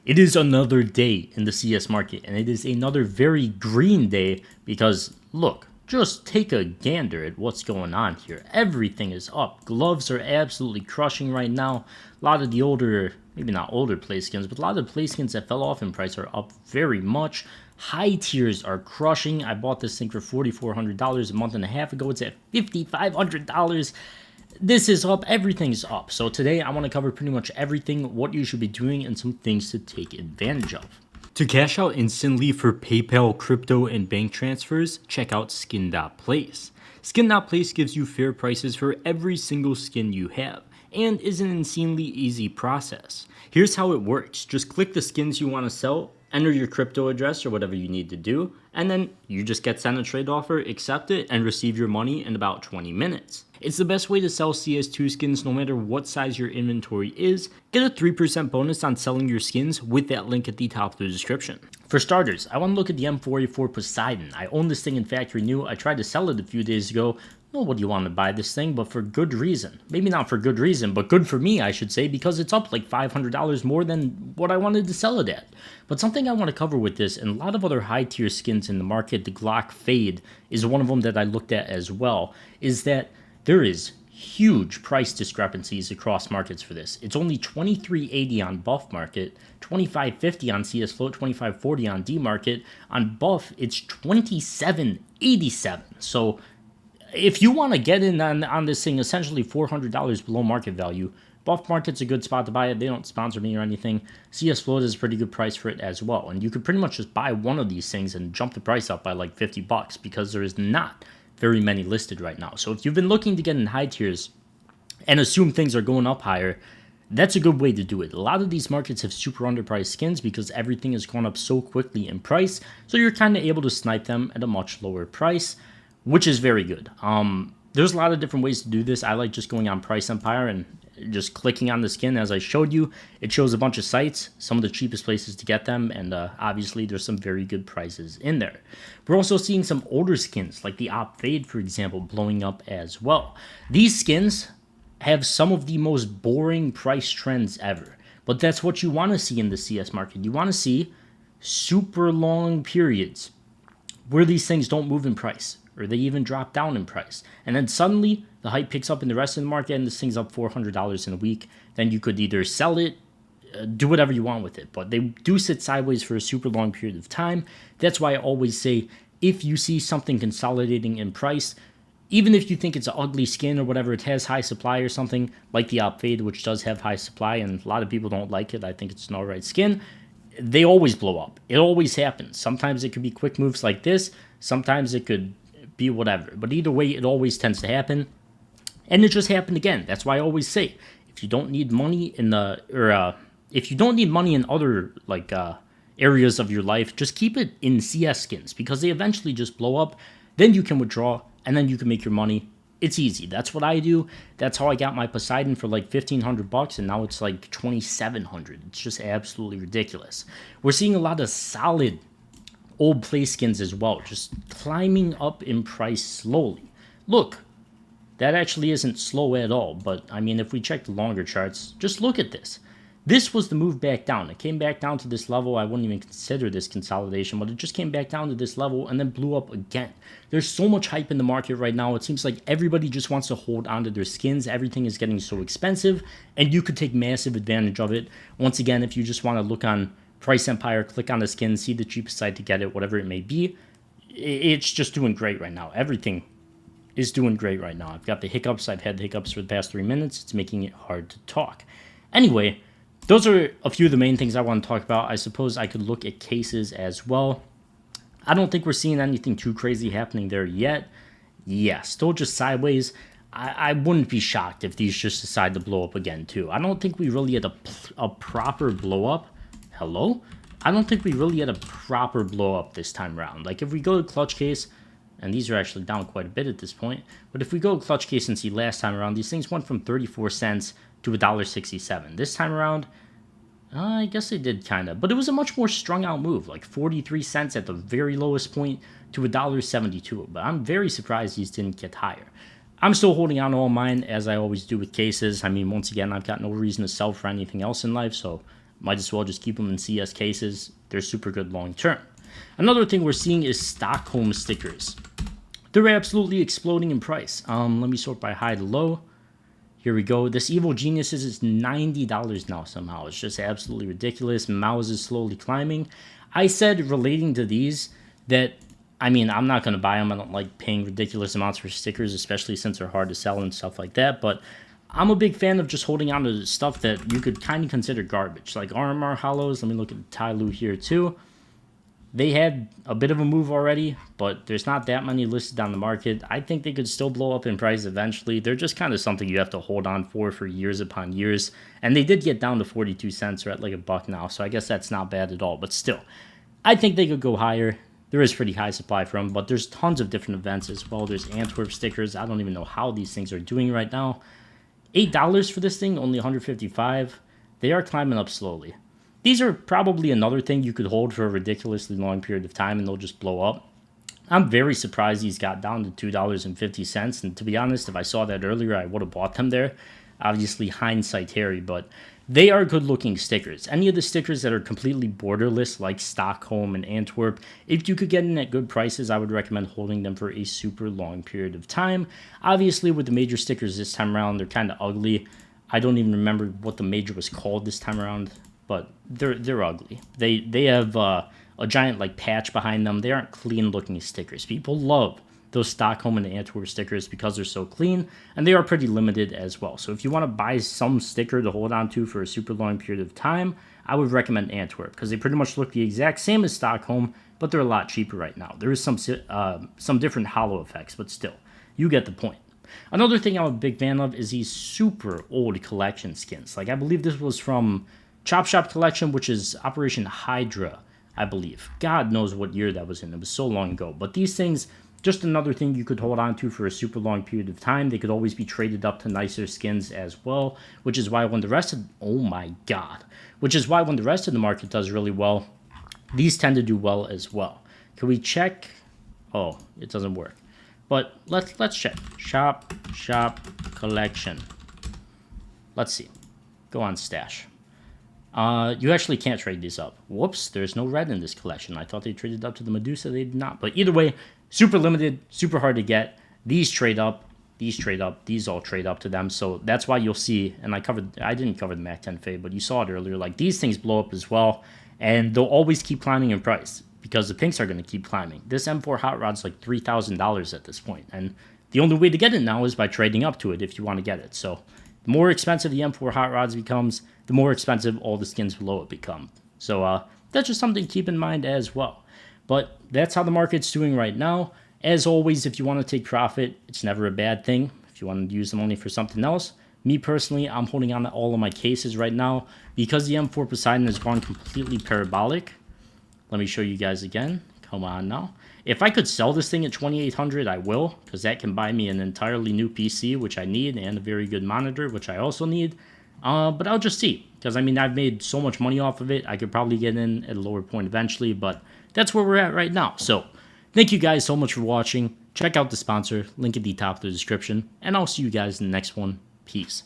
It is another day in the CS market, and it is another very green day because, look, just take a gander at what's going on here. Everything is up. Gloves are absolutely crushing right now. A lot of the older, maybe not older play skins, but a lot of the play skins that fell off in price are up very much. High tiers are crushing. I bought this thing for $4,400 a month and a half ago. It's at $5,500. This is up, everything's up. So today I want to cover pretty much everything, what you should be doing, and some things to take advantage of. To cash out instantly for PayPal, crypto, and bank transfers, check out Skin.Place. Skin.Place gives you fair prices for every single skin you have, and is an insanely easy process. Here's how it works. Just click the skins you want to sell, enter your crypto address or whatever you need to do, and then you just get sent a trade offer, accept it, and receive your money in about 20 minutes. It's the best way to sell CS2 skins no matter what size your inventory is. Get a 3% bonus on selling your skins with that link at the top of the description. For starters, I want to look at the M4A4 Poseidon. I own this thing in factory new. I tried to sell it a few days ago. Nobody wanted to buy this thing, but for good reason. Maybe not for good reason, but good for me, I should say, because it's up like $500 more than what I wanted to sell it at. But something I want to cover with this, and a lot of other high-tier skins in the market, the Glock Fade is one of them that I looked at as well, is that there is huge price discrepancies across markets for this. It's only $23.80 on Buff Market, $25.50 on CS Float, $25.40 on D Market. On Buff, it's $27.87. So if you want to get in on this thing, essentially $400 below market value, Buff Market's a good spot to buy it. They don't sponsor me or anything. CS Float is a pretty good price for it as well. And you could pretty much just buy one of these things and jump the price up by like $50 because there is not very many listed right now. So if you've been looking to get in high tiers and assume things are going up higher, that's a good way to do it. A lot of these markets have super underpriced skins because everything has gone up so quickly in price. So you're kind of able to snipe them at a much lower price, which is very good. There's a lot of different ways to do this. I like just going on Price Empire and just clicking on the skin as I showed you. It shows a bunch of sites, some of the cheapest places to get them, and obviously there's some very good prices in there. We're also seeing some older skins, like the Op Fade, for example, blowing up as well. These skins have some of the most boring price trends ever, but that's what you want to see in the CS market. You want to see super long periods where these things don't move in price, or they even drop down in price. And then suddenly, the hype picks up in the rest of the market, and this thing's up $400 in a week. Then you could either sell it, do whatever you want with it. But they do sit sideways for a super long period of time. That's why I always say, if you see something consolidating in price, even if you think it's an ugly skin or whatever, it has high supply or something, like the Op Fade, which does have high supply, and a lot of people don't like it. I think it's an alright skin. They always blow up. It always happens. Sometimes it could be quick moves like this. Sometimes it could be whatever. But either way, it always tends to happen. And it just happened again. That's why I always say, if you don't need money in if you don't need money in other areas of your life, just keep it in CS skins because they eventually just blow up. Then you can withdraw and then you can make your money. It's easy. That's what I do. That's how I got my Poseidon for like $1,500, and now it's like $2,700. It's just absolutely ridiculous. We're seeing a lot of solid old play skins as well, just climbing up in price slowly. Look, that actually isn't slow at all, but I mean, if we check the longer charts, just look at this. This was the move back down. It came back down to this level. I wouldn't even consider this consolidation, but it just came back down to this level and then blew up again. There's so much hype in the market right now. It seems like everybody just wants to hold onto their skins. Everything is getting so expensive, and you could take massive advantage of it. Once again, if you just want to look on Price Empire, click on the skin, see the cheapest site to get it, whatever it may be, it's just doing great right now. Everything is doing great right now. I've got the hiccups. I've had the hiccups for the past 3 minutes. It's making it hard to talk. Anyway, those are a few of the main things I want to talk about. I suppose I could look at cases as well. I don't think we're seeing anything too crazy happening there yet. Yeah, still just sideways. I wouldn't be shocked if these just decide to blow up again too. I don't think we really had a proper blow up. Hello? I don't think we really had a proper blow up this time around. Like if we go to clutch case, and these are actually down quite a bit at this point, but if we go to clutch case and see last time around, these things went from 34 cents to $1.67. This time around, I guess they did kind of, but it was a much more strung out move, like 43 cents at the very lowest point to $1.72. But I'm very surprised these didn't get higher. I'm still holding on to all mine, as I always do with cases. I mean, once again, I've got no reason to sell for anything else in life, so Might as well just keep them in CS cases. They're super good long term. Another thing we're seeing is Stockholm stickers. They're absolutely exploding in price. Let me sort by high to low. Here we go. This Evil Geniuses is $90 now somehow. It's just absolutely ridiculous. Mouse is slowly climbing. I said relating to these that, I mean, I'm not going to buy them. I don't like paying ridiculous amounts for stickers, especially since they're hard to sell and stuff like that. But I'm a big fan of just holding on to stuff that you could kind of consider garbage. Like RMR Hollows. Let me look at Tyloo here too. They had a bit of a move already, but there's not that many listed on the market. I think they could still blow up in price eventually. They're just kind of something you have to hold on for years upon years. And they did get down to 42 cents or at like $1 now, so I guess that's not bad at all. But still, I think they could go higher. There is pretty high supply for them, but there's tons of different events as well. There's Antwerp stickers. I don't even know how these things are doing right now. $8 for this thing, only 155. They are climbing up slowly. These are probably another thing you could hold for a ridiculously long period of time and they'll just blow up. I'm very surprised these got down to $2.50. And to be honest, if I saw that earlier, I would have bought them there. Obviously, hindsight Harry, but they are good looking stickers. Any of the stickers that are completely borderless, like Stockholm and Antwerp, if you could get in at good prices, I would recommend holding them for a super long period of time. Obviously, with the major stickers this time around, they're kind of ugly. I don't even remember what the major was called this time around, but they're ugly. They have a giant like patch behind them. They aren't clean looking stickers. People love those Stockholm and Antwerp stickers because they're so clean, and they are pretty limited as well. So if you want to buy some sticker to hold on to for a super long period of time, I would recommend Antwerp because they pretty much look the exact same as Stockholm, but they're a lot cheaper right now. There is some different hollow effects, but still, you get the point. Another thing I'm a big fan of is these super old collection skins. Like I believe this was from Chop Shop Collection, which is Operation Hydra, I believe. God knows what year that was in. It was so long ago. But these things, just another thing you could hold on to for a super long period of time. They could always be traded up to nicer skins as well, which is why when the rest of, oh my god, which is why when the rest of the market does really well, these tend to do well as well. Can we check? Oh, it doesn't work. But let's check. Shop Collection. Let's see. Go on Stash. You actually can't trade these up. Whoops, there's no red in this collection. I thought they traded up to the Medusa. They did not. But either way, super limited, super hard to get. These trade up. These trade up. These all trade up to them. So that's why you'll see, and I didn't cover the Mac 10 Fade, but you saw it earlier. Like these things blow up as well, and they'll always keep climbing in price because the pinks are going to keep climbing. This M4 Hot Rod's like $3,000 at this point, and the only way to get it now is by trading up to it if you want to get it. So the more expensive the M4 Hot Rods becomes, the more expensive all the skins below it become. So that's just something to keep in mind as well. But that's how the market's doing right now. As always, if you want to take profit, it's never a bad thing. If you want to use the money for something else, me personally, I'm holding on to all of my cases right now because the M4 Poseidon has gone completely parabolic. Let me show you guys again. Come on now. If I could sell this thing at $2,800, I will, because that can buy me an entirely new PC, which I need, and a very good monitor, which I also need. But I'll just see, because I mean, I've made so much money off of it. I could probably get in at a lower point eventually, but that's where we're at right now. So thank you guys so much for watching. Check out the sponsor, link at the top of the description, and I'll see you guys in the next one. Peace.